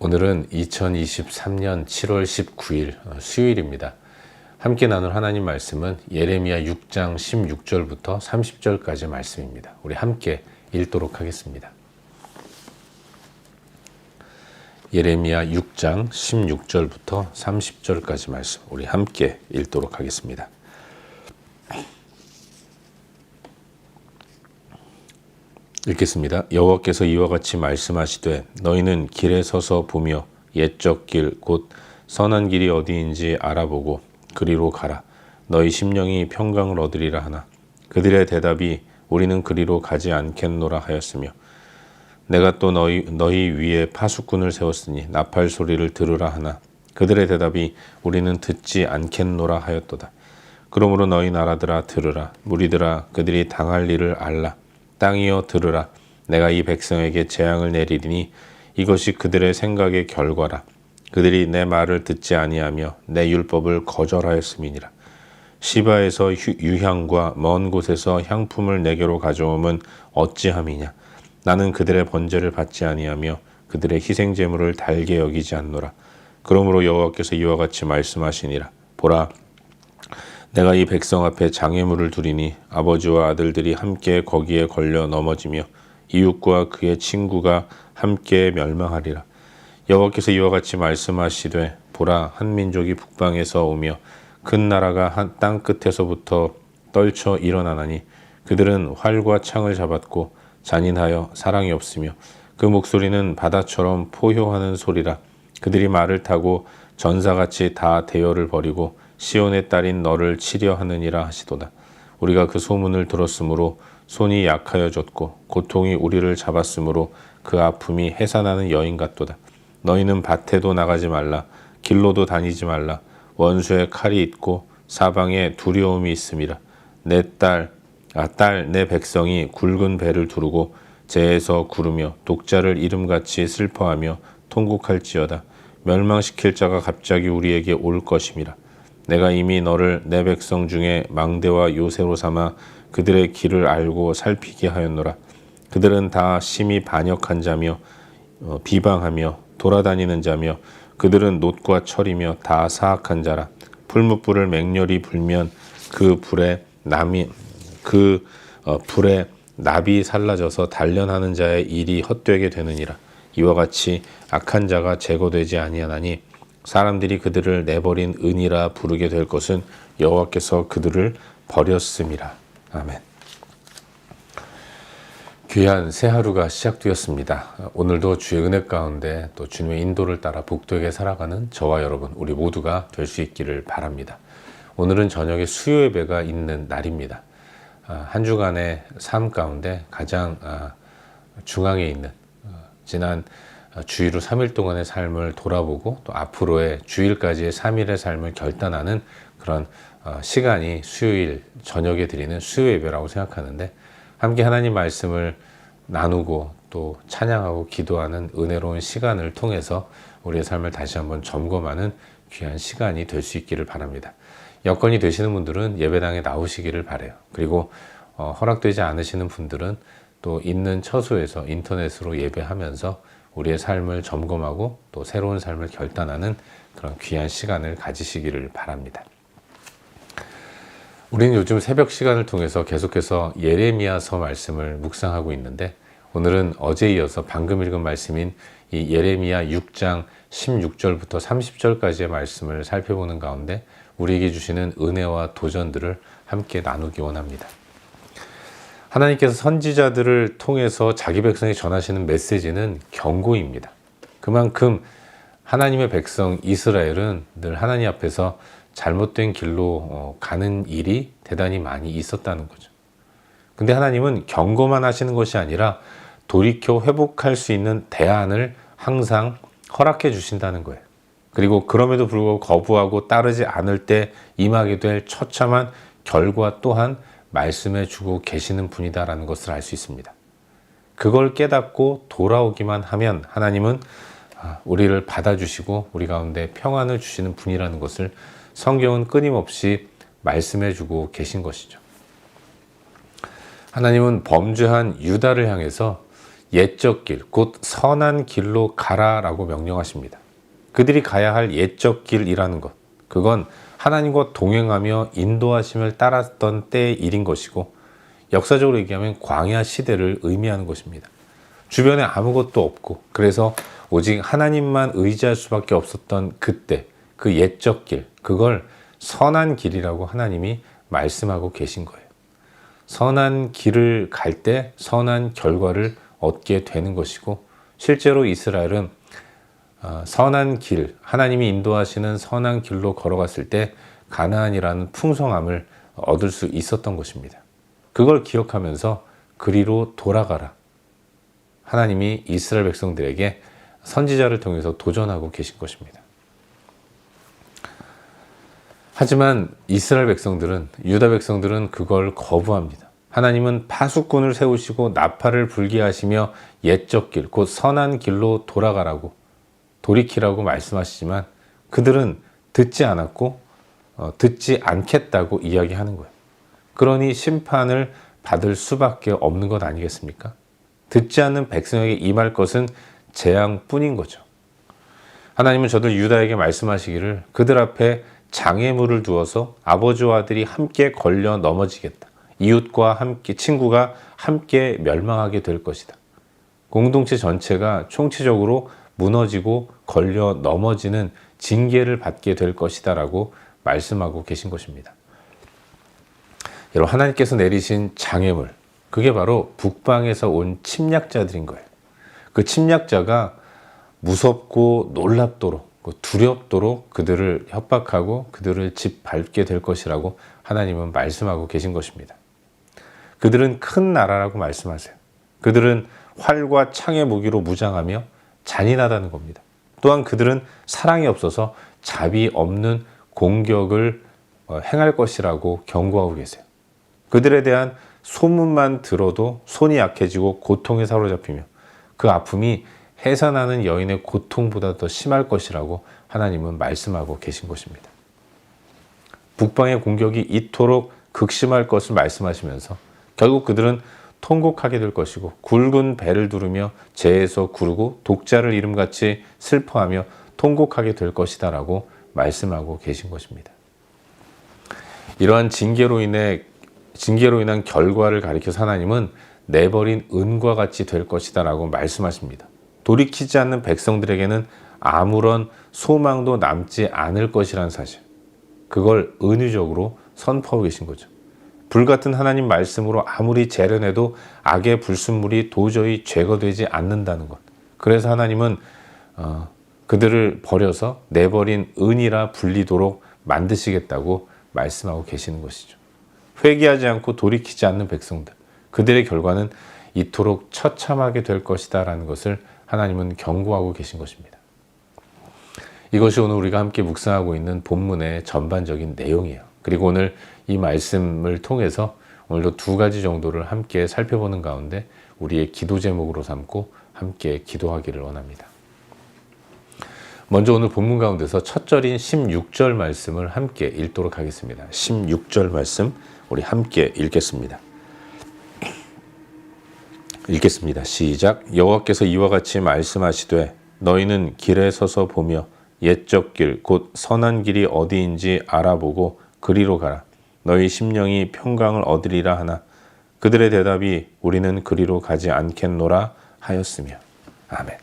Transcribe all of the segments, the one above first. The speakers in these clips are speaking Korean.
오늘은 2023년 7월 19일 수요일입니다. 함께 나눌 하나님 말씀은 예레미야 6장 16절부터 30절까지 말씀입니다. 우리 함께 읽도록 하겠습니다. 예레미야 6장 16절부터 30절까지 말씀, 우리 함께 읽도록 하겠습니다. 읽겠습니다. 여호와께서 이와 같이 말씀하시되 너희는 길에 서서 보며 옛적 길 곧 선한 길이 어디인지 알아보고 그리로 가라. 너희 심령이 평강을 얻으리라 하나 그들의 대답이 우리는 그리로 가지 않겠노라 하였으며 내가 또 너희 위에 파수꾼을 세웠으니 나팔 소리를 들으라 하나 그들의 대답이 우리는 듣지 않겠노라 하였도다. 그러므로 너희 나라들아 들으라. 무리들아 그들이 당할 일을 알라. 땅이여 들으라. 내가 이 백성에게 재앙을 내리리니 이것이 그들의 생각의 결과라. 그들이 내 말을 듣지 아니하며 내 율법을 거절하였음이니라. 시바에서 유향과 먼 곳에서 향품을 내게로 가져옴은 어찌함이냐. 나는 그들의 번제를 받지 아니하며 그들의 희생 제물을 달게 여기지 않노라. 그러므로 여호와께서 이와 같이 말씀하시니라. 보라, 내가 이 백성 앞에 장애물을 두리니 아버지와 아들들이 함께 거기에 걸려 넘어지며 이웃과 그의 친구가 함께 멸망하리라. 여호와께서 이와 같이 말씀하시되 보라, 한 민족이 북방에서 오며 큰 나라가 한 땅 끝에서부터 떨쳐 일어나나니 그들은 활과 창을 잡았고 잔인하여 사랑이 없으며 그 목소리는 바다처럼 포효하는 소리라. 그들이 말을 타고 전사같이 다 대열을 벌이고 시온의 딸인 너를 치려 하느니라 하시도다. 우리가 그 소문을 들었으므로 손이 약하여졌고 고통이 우리를 잡았으므로 그 아픔이 해산하는 여인 같도다. 너희는 밭에도 나가지 말라. 길로도 다니지 말라. 원수의 칼이 있고 사방에 두려움이 있음이라. 내 백성이 굵은 배를 두르고 재에서 구르며 독자를 이름같이 슬퍼하며 통곡할지어다. 멸망시킬 자가 갑자기 우리에게 올 것임이라. 내가 이미 너를 내 백성 중에 망대와 요새로 삼아 그들의 길을 알고 살피게 하였노라. 그들은 다 심히 반역한 자며 비방하며 돌아다니는 자며 그들은 놋과 철이며 다 사악한 자라. 풀무불을 맹렬히 불면 그 불에 납이 살라져서 단련하는 자의 일이 헛되게 되느니라. 이와 같이 악한 자가 제거되지 아니하나니 사람들이 그들을 내버린 은이라 부르게 될 것은 여호와께서 그들을 버렸음이라. 아멘. 귀한 새 하루가 시작되었습니다. 오늘도 주의 은혜 가운데 또 주님의 인도를 따라 복되게 살아가는 저와 여러분 우리 모두가 될 수 있기를 바랍니다. 오늘은 저녁에 수요 예배가 있는 날입니다. 한 주간의 삶 가운데 가장 중앙에 있는 지난 주일로 3일 동안의 삶을 돌아보고 또 앞으로의 주일까지의 3일의 삶을 결단하는 그런 시간이 수요일 저녁에 드리는 수요 예배라고 생각하는데 함께 하나님 말씀을 나누고 또 찬양하고 기도하는 은혜로운 시간을 통해서 우리의 삶을 다시 한번 점검하는 귀한 시간이 될 수 있기를 바랍니다. 여건이 되시는 분들은 예배당에 나오시기를 바라요. 그리고 허락되지 않으시는 분들은 또 있는 처소에서 인터넷으로 예배하면서 우리의 삶을 점검하고 또 새로운 삶을 결단하는 그런 귀한 시간을 가지시기를 바랍니다. 우리는 요즘 새벽 시간을 통해서 계속해서 예레미야서 말씀을 묵상하고 있는데 오늘은 어제 이어서 방금 읽은 말씀인 이 예레미야 6장 16절부터 30절까지의 말씀을 살펴보는 가운데 우리에게 주시는 은혜와 도전들을 함께 나누기 원합니다. 하나님께서 선지자들을 통해서 자기 백성에 전하시는 메시지는 경고입니다. 그만큼 하나님의 백성 이스라엘은 늘 하나님 앞에서 잘못된 길로 가는 일이 대단히 많이 있었다는 거죠. 근데 하나님은 경고만 하시는 것이 아니라 돌이켜 회복할 수 있는 대안을 항상 허락해 주신다는 거예요. 그리고 그럼에도 불구하고 거부하고 따르지 않을 때 임하게 될 처참한 결과 또한 말씀해 주고 계시는 분이다라는 것을 알 수 있습니다. 그걸 깨닫고 돌아오기만 하면 하나님은 우리를 받아주시고 우리 가운데 평안을 주시는 분이라는 것을 성경은 끊임없이 말씀해 주고 계신 것이죠. 하나님은 범죄한 유다를 향해서 옛적 길, 곧 선한 길로 가라라고 명령하십니다. 그들이 가야 할 옛적 길이라는 것, 그건 하나님과 동행하며 인도하심을 따랐던 때의 일인 것이고, 역사적으로 얘기하면 광야 시대를 의미하는 것입니다. 주변에 아무것도 없고, 그래서 오직 하나님만 의지할 수밖에 없었던 그때, 그 옛적 길, 그걸 선한 길이라고 하나님이 말씀하고 계신 거예요. 선한 길을 갈 때 선한 결과를 얻게 되는 것이고, 실제로 이스라엘은 선한 길, 하나님이 인도하시는 선한 길로 걸어갔을 때 가나안이라는 풍성함을 얻을 수 있었던 것입니다. 그걸 기억하면서 그리로 돌아가라. 하나님이 이스라엘 백성들에게 선지자를 통해서 도전하고 계신 것입니다. 하지만 이스라엘 백성들은, 유다 백성들은 그걸 거부합니다. 하나님은 파수꾼을 세우시고 나팔을 불게 하시며 옛적 길, 곧 선한 길로 돌아가라고, 돌이키라고 말씀하시지만 그들은 듣지 않았고 듣지 않겠다고 이야기하는 거예요. 그러니 심판을 받을 수밖에 없는 것 아니겠습니까? 듣지 않는 백성에게 임할 것은 재앙뿐인 거죠. 하나님은 저들 유다에게 말씀하시기를 그들 앞에 장애물을 두어서 아버지와 아들이 함께 걸려 넘어지겠다. 이웃과 함께, 친구가 함께 멸망하게 될 것이다. 공동체 전체가 총체적으로 무너지고 걸려 넘어지는 징계를 받게 될 것이다 라고 말씀하고 계신 것입니다. 여러분, 하나님께서 내리신 장애물, 그게 바로 북방에서 온 침략자들인 거예요. 그 침략자가 무섭고 놀랍도록, 두렵도록 그들을 협박하고 그들을 짓밟게 될 것이라고 하나님은 말씀하고 계신 것입니다. 그들은 큰 나라라고 말씀하세요. 그들은 활과 창의 무기로 무장하며 잔인하다는 겁니다. 또한 그들은 사랑이 없어서 자비 없는 공격을 행할 것이라고 경고하고 계세요. 그들에 대한 소문만 들어도 손이 약해지고 고통에 사로잡히며 그 아픔이 해산하는 여인의 고통보다 더 심할 것이라고 하나님은 말씀하고 계신 것입니다. 북방의 공격이 이토록 극심할 것을 말씀하시면서 결국 그들은 통곡하게 될 것이고 굵은 배를 두르며 재에서 구르고 독자를 이름같이 슬퍼하며 통곡하게 될 것이다 라고 말씀하고 계신 것입니다. 이러한 징계로 인한 결과를 가리켜서 하나님은 내버린 은과 같이 될 것이다 라고 말씀하십니다. 돌이키지 않는 백성들에게는 아무런 소망도 남지 않을 것이라는 사실, 그걸 은유적으로 선포하고 계신 거죠. 불같은 하나님 말씀으로 아무리 재련해도 악의 불순물이 도저히 제거되지 않는다는 것. 그래서 하나님은 그들을 버려서 내버린 은이라 불리도록 만드시겠다고 말씀하고 계시는 것이죠. 회개하지 않고 돌이키지 않는 백성들, 그들의 결과는 이토록 처참하게 될 것이다 라는 것을 하나님은 경고하고 계신 것입니다. 이것이 오늘 우리가 함께 묵상하고 있는 본문의 전반적인 내용이에요. 그리고 오늘 이 말씀을 통해서 오늘도 두 가지 정도를 함께 살펴보는 가운데 우리의 기도 제목으로 삼고 함께 기도하기를 원합니다. 먼저 오늘 본문 가운데서 첫 절인 16절 말씀을 함께 읽도록 하겠습니다. 16절 말씀 우리 함께 읽겠습니다. 읽겠습니다. 시작. 여호와께서 이와 같이 말씀하시되 너희는 길에 서서 보며 옛적 길 곧 선한 길이 어디인지 알아보고 그리로 가라. 너희 심령이 평강을 얻으리라 하나 그들의 대답이 우리는 그리로 가지 않겠노라 하였으며. 아멘.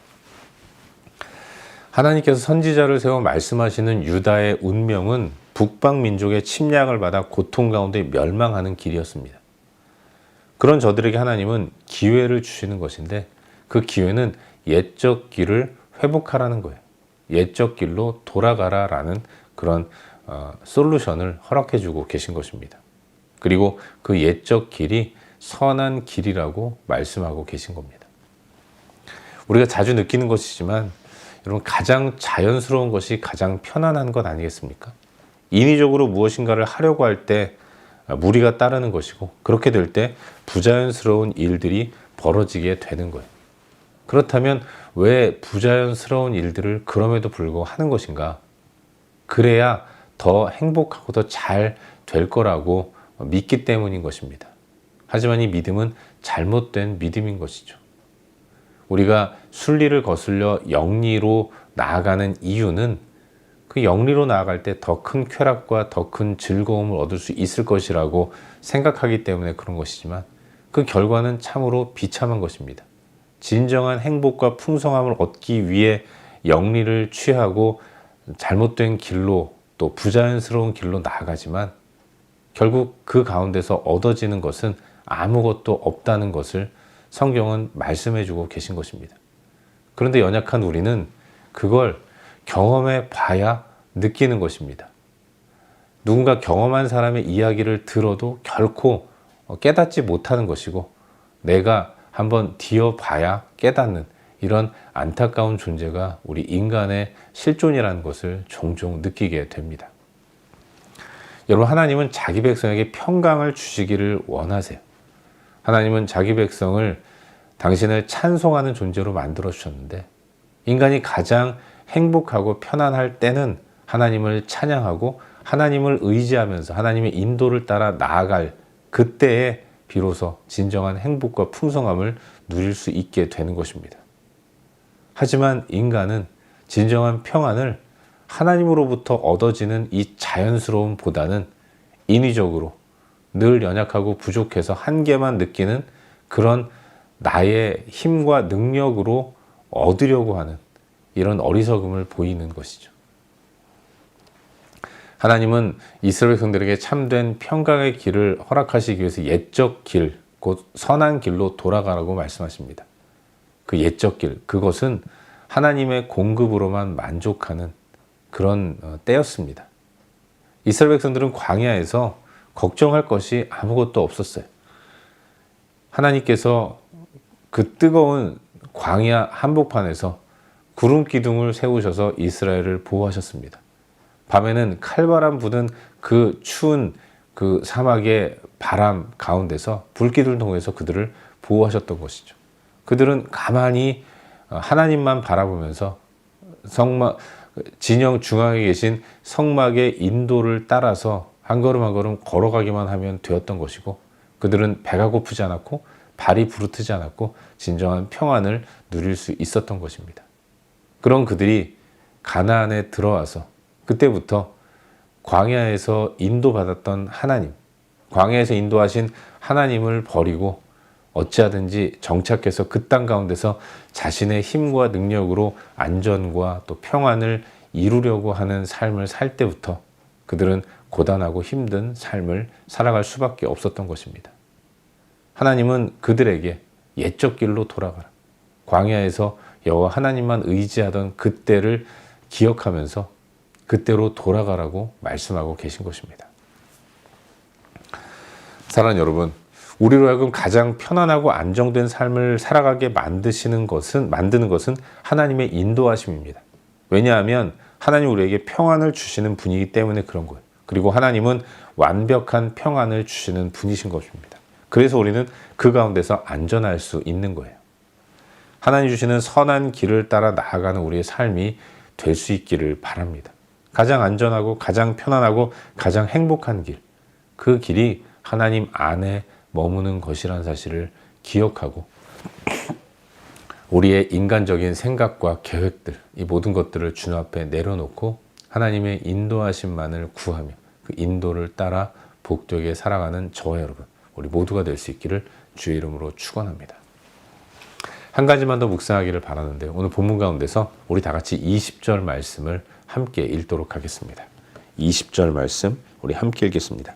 하나님께서 선지자를 세워 말씀하시는 유다의 운명은 북방 민족의 침략을 받아 고통 가운데 멸망하는 길이었습니다. 그런 저들에게 하나님은 기회를 주시는 것인데 그 기회는 옛적 길을 회복하라는 거예요. 옛적 길로 돌아가라라는 그런 솔루션을 허락해 주고 계신 것입니다. 그리고 그 옛적 길이 선한 길이라고 말씀하고 계신 겁니다. 우리가 자주 느끼는 것이지만 여러분, 가장 자연스러운 것이 가장 편안한 것 아니겠습니까? 인위적으로 무엇인가를 하려고 할 때 무리가 따르는 것이고 그렇게 될 때 부자연스러운 일들이 벌어지게 되는 거예요. 그렇다면 왜 부자연스러운 일들을 그럼에도 불구하고 하는 것인가? 그래야 더 행복하고 더 잘 될 거라고 믿기 때문인 것입니다. 하지만 이 믿음은 잘못된 믿음인 것이죠. 우리가 순리를 거슬려 영리로 나아가는 이유는 그 영리로 나아갈 때 더 큰 쾌락과 더 큰 즐거움을 얻을 수 있을 것이라고 생각하기 때문에 그런 것이지만 그 결과는 참으로 비참한 것입니다. 진정한 행복과 풍성함을 얻기 위해 영리를 취하고 잘못된 길로 또 부자연스러운 길로 나아가지만 결국 그 가운데서 얻어지는 것은 아무것도 없다는 것을 성경은 말씀해 주고 계신 것입니다. 그런데 연약한 우리는 그걸 경험해 봐야 느끼는 것입니다. 누군가 경험한 사람의 이야기를 들어도 결코 깨닫지 못하는 것이고 내가 한번 뒤어봐야 깨닫는 이런 안타까운 존재가 우리 인간의 실존이라는 것을 종종 느끼게 됩니다. 여러분, 하나님은 자기 백성에게 평강을 주시기를 원하세요. 하나님은 자기 백성을 당신을 찬송하는 존재로 만들어 주셨는데 인간이 가장 행복하고 편안할 때는 하나님을 찬양하고 하나님을 의지하면서 하나님의 인도를 따라 나아갈 그때에 비로소 진정한 행복과 풍성함을 누릴 수 있게 되는 것입니다. 하지만 인간은 진정한 평안을 하나님으로부터 얻어지는 이 자연스러움보다는 인위적으로 늘 연약하고 부족해서 한계만 느끼는 그런 나의 힘과 능력으로 얻으려고 하는 이런 어리석음을 보이는 것이죠. 하나님은 이스라엘 백성들에게 참된 평강의 길을 허락하시기 위해서 옛적 길, 곧 선한 길로 돌아가라고 말씀하십니다. 그 옛적 길, 그것은 하나님의 공급으로만 만족하는 그런 때였습니다. 이스라엘 백성들은 광야에서 걱정할 것이 아무것도 없었어요. 하나님께서 그 뜨거운 광야 한복판에서 구름 기둥을 세우셔서 이스라엘을 보호하셨습니다. 밤에는 칼바람 부는 그 추운 그 사막의 바람 가운데서 불기둥을 통해서 그들을 보호하셨던 것이죠. 그들은 가만히 하나님만 바라보면서 성막 진영 중앙에 계신 성막의 인도를 따라서 한 걸음 한 걸음 걸어가기만 하면 되었던 것이고 그들은 배가 고프지 않았고 발이 부르트지 않았고 진정한 평안을 누릴 수 있었던 것입니다. 그런 그들이 가나안에 들어와서 그때부터 광야에서 인도받았던 하나님, 광야에서 인도하신 하나님을 버리고 어찌하든지 정착해서 그 땅 가운데서 자신의 힘과 능력으로 안전과 또 평안을 이루려고 하는 삶을 살 때부터 그들은 고단하고 힘든 삶을 살아갈 수밖에 없었던 것입니다. 하나님은 그들에게 옛적 길로 돌아가라. 광야에서 여호와 하나님만 의지하던 그때를 기억하면서 그때로 돌아가라고 말씀하고 계신 것입니다. 사랑하는 여러분, 우리로 하여금 가장 편안하고 안정된 삶을 살아가게 만드는 것은 하나님의 인도하심입니다. 왜냐하면 하나님 우리에게 평안을 주시는 분이기 때문에 그런 거예요. 그리고 하나님은 완벽한 평안을 주시는 분이신 것입니다. 그래서 우리는 그 가운데서 안전할 수 있는 거예요. 하나님 주시는 선한 길을 따라 나아가는 우리의 삶이 될 수 있기를 바랍니다. 가장 안전하고 가장 편안하고 가장 행복한 길, 그 길이 하나님 안에 머무는 것이라는 사실을 기억하고 우리의 인간적인 생각과 계획들, 이 모든 것들을 주님 앞에 내려놓고 하나님의 인도하심만을 구하며 그 인도를 따라 복되게 살아가는 저와 여러분, 우리 모두가 될 수 있기를 주의 이름으로 축원합니다. 한 가지만 더 묵상하기를 바라는데요. 오늘 본문 가운데서 우리 다 같이 20절 말씀을 함께 읽도록 하겠습니다. 20절 말씀 우리 함께 읽겠습니다.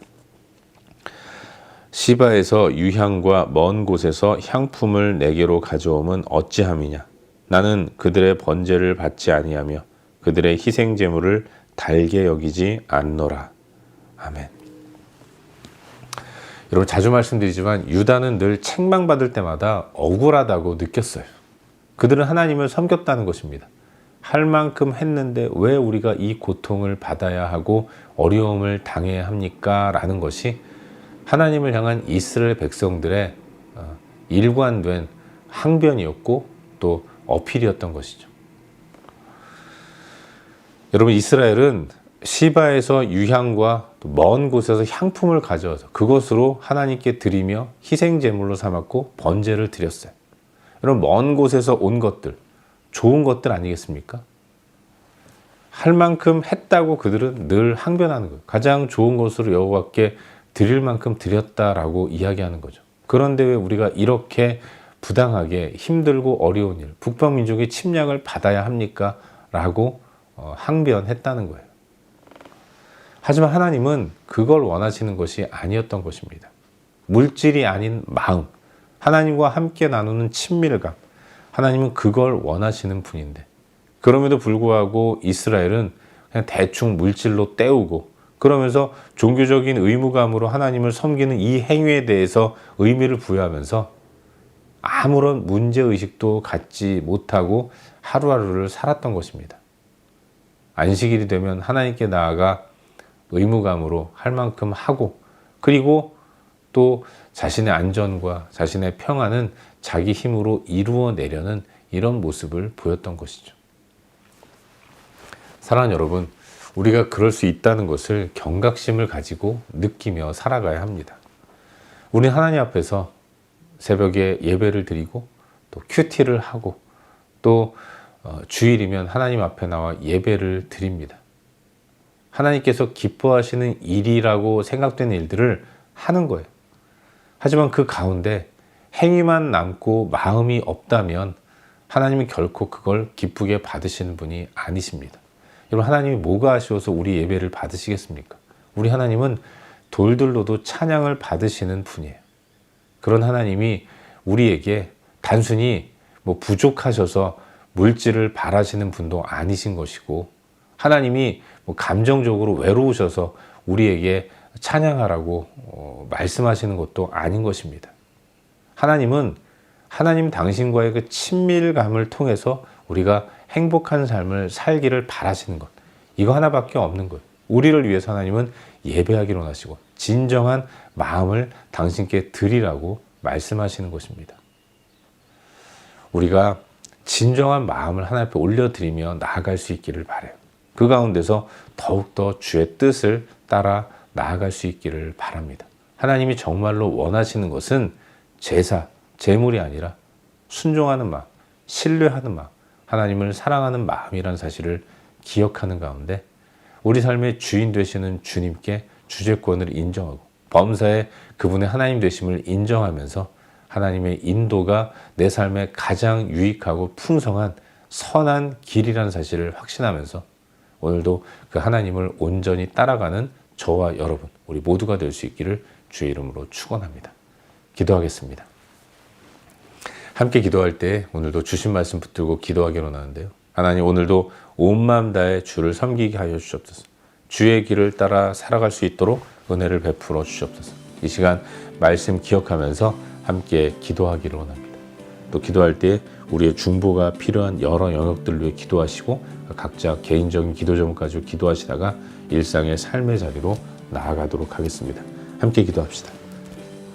시바에서 유향과 먼 곳에서 향품을 내게로 가져옴은 어찌함이냐? 나는 그들의 번제를 받지 아니하며 그들의 희생 제물을 달게 여기지 않노라. 아멘. 여러분, 자주 말씀드리지만 유다는 늘 책망받을 때마다 억울하다고 느꼈어요. 그들은 하나님을 섬겼다는 것입니다. 할 만큼 했는데 왜 우리가 이 고통을 받아야 하고 어려움을 당해야 합니까? 라는 것이 하나님을 향한 이스라엘 백성들의 일관된 항변이었고 또 어필이었던 것이죠. 여러분, 이스라엘은 시바에서 유향과 먼 곳에서 향품을 가져와서 그것으로 하나님께 드리며 희생 제물로 삼았고 번제를 드렸어요. 이런 먼 곳에서 온 것들, 좋은 것들 아니겠습니까? 할 만큼 했다고 그들은 늘 항변하는 거예요. 가장 좋은 것으로 여호와께 드릴 만큼 드렸다라고 이야기하는 거죠. 그런데 왜 우리가 이렇게 부당하게 힘들고 어려운 일, 북방 민족의 침략을 받아야 합니까? 라고 항변했다는 거예요. 하지만 하나님은 그걸 원하시는 것이 아니었던 것입니다. 물질이 아닌 마음, 하나님과 함께 나누는 친밀감, 하나님은 그걸 원하시는 분인데, 그럼에도 불구하고 이스라엘은 그냥 대충 물질로 때우고, 그러면서 종교적인 의무감으로 하나님을 섬기는 이 행위에 대해서 의미를 부여하면서 아무런 문제의식도 갖지 못하고 하루하루를 살았던 것입니다. 안식일이 되면 하나님께 나아가 의무감으로 할 만큼 하고, 그리고 또 자신의 안전과 자신의 평안은 자기 힘으로 이루어내려는 이런 모습을 보였던 것이죠. 사랑하는 여러분, 우리가 그럴 수 있다는 것을 경각심을 가지고 느끼며 살아가야 합니다. 우리는 하나님 앞에서 새벽에 예배를 드리고 또 큐티를 하고 또 주일이면 하나님 앞에 나와 예배를 드립니다. 하나님께서 기뻐하시는 일이라고 생각되는 일들을 하는 거예요. 하지만 그 가운데 행위만 남고 마음이 없다면 하나님은 결코 그걸 기쁘게 받으시는 분이 아니십니다. 여러분, 하나님이 뭐가 아쉬워서 우리 예배를 받으시겠습니까? 우리 하나님은 돌들로도 찬양을 받으시는 분이에요. 그런 하나님이 우리에게 단순히 부족하셔서 물질을 바라시는 분도 아니신 것이고, 하나님이 감정적으로 외로우셔서 우리에게 찬양하라고 말씀하시는 것도 아닌 것입니다. 하나님은 하나님 당신과의 그 친밀감을 통해서 우리가 행복한 삶을 살기를 바라시는 것, 이거 하나밖에 없는 거예요. 우리를 위해서 하나님은 예배하기를 원하시고 진정한 마음을 당신께 드리라고 말씀하시는 것입니다. 우리가 진정한 마음을 하나님 앞에 올려드리며 나아갈 수 있기를 바라요. 그 가운데서 더욱더 주의 뜻을 따라 나아갈 수 있기를 바랍니다. 하나님이 정말로 원하시는 것은 제사, 제물이 아니라 순종하는 마음, 신뢰하는 마음, 하나님을 사랑하는 마음이라는 사실을 기억하는 가운데 우리 삶의 주인 되시는 주님께 주재권을 인정하고 범사에 그분의 하나님 되심을 인정하면서 하나님의 인도가 내 삶에 가장 유익하고 풍성한 선한 길이라는 사실을 확신하면서 오늘도 그 하나님을 온전히 따라가는 저와 여러분, 우리 모두가 될 수 있기를 주의 이름으로 축원합니다. 기도하겠습니다. 함께 기도할 때 오늘도 주신 말씀 붙들고 기도하기로 하는데요. 하나님, 오늘도 온 마음 다해 주를 섬기게 하여 주시옵소서. 주의 길을 따라 살아갈 수 있도록 은혜를 베풀어 주시옵소서. 이 시간 말씀 기억하면서 함께 기도하기를 원합니다. 또 기도할 때 우리의 중보가 필요한 여러 영역들을 위해 기도하시고 각자 개인적인 기도 제목까지 기도하시다가 일상의 삶의 자리로 나아가도록 하겠습니다. 함께 기도합시다.